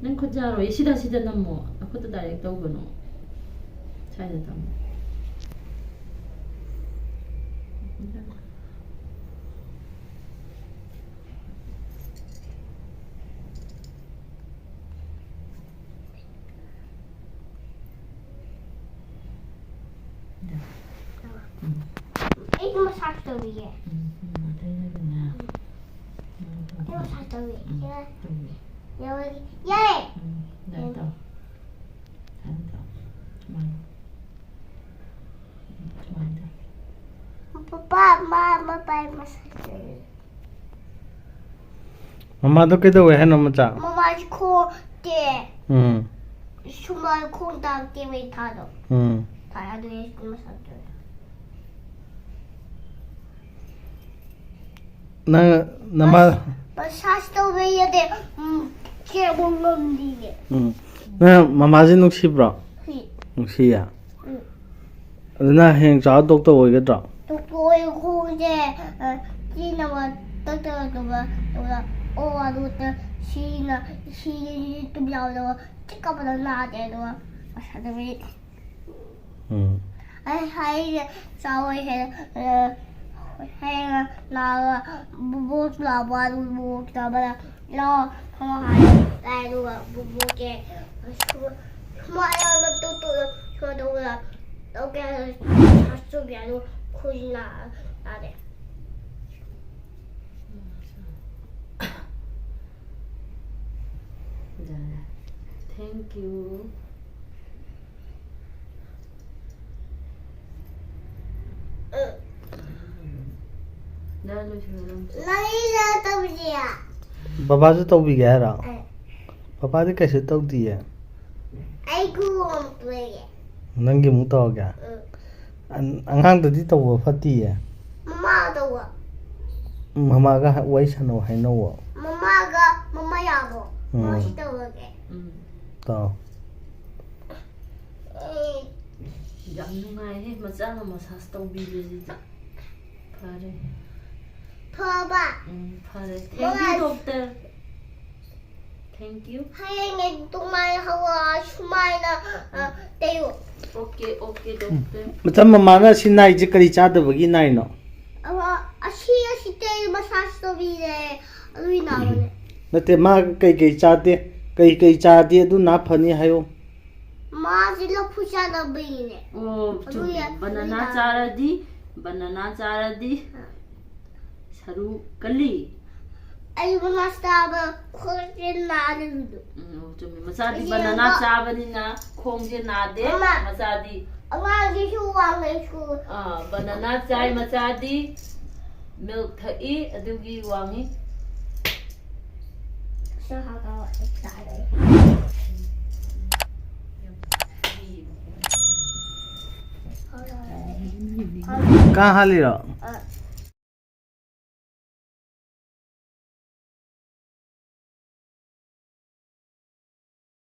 Nang kujaro, sida na mo. Ako to direct daw gano. China tamo. Ini masak tahu ya. Ini masak tahu ya. Ya. Dah tahu. Papa, mama, pai masak tahu. Mama to kaido hai na macha. Mama ko te. Sumai ko dang te wei ta do. Ta do ye masak tahu. nama massage tahu ya de. Ke bongom di ye. Na mama ji nuksibra. Nuksi ya. Na heng cha doctor oi ga tra. Tôi khu je chi na wa ta ta ba o wa lu ta si na si tu biao lo chi ka ba na de lo wa sa de wi ai hai sa wei he hai na bu la ba lu bu ta ba lo ho hai dai lu bu ke ma ya lo tu so do la lo ke sa su bia lu Kuila ada. Thank you. Dah lu sebelum. Naya tahu dia. Baba se tau bi ga ra. Baba de kaise tau di hai? Aku play. Nangi mu tau ga. Angang da di tau phati ya. Mama tahu. Mama ga wai sano hai no wa. Mama ya bo. Masih tahu ke. Tao. Yang nungai he macam massage tahu bila ni. Pare. Touba. Pare. Thank you doctor. Thank you. Hai ngai tumai hawa sumai na tayo. Okay doctor. Macam mama na sinai je kari cha da bagi nai no. Ashi tayo massage tahu bila. Aduh ina mana. Nate ma kai cha de kai cha de du na phani hayo. Ma sila pusha na bini. Oh, banana cara di. Saru kali. Ay manastaba khojin na du. Cumi masadi banana cara ni na khongje na de masadi. Ama gi shu wang ngai shu. Banana chai masadi milk thai adugi wangi. Sa ha ka wa ta. कहाँ हाली र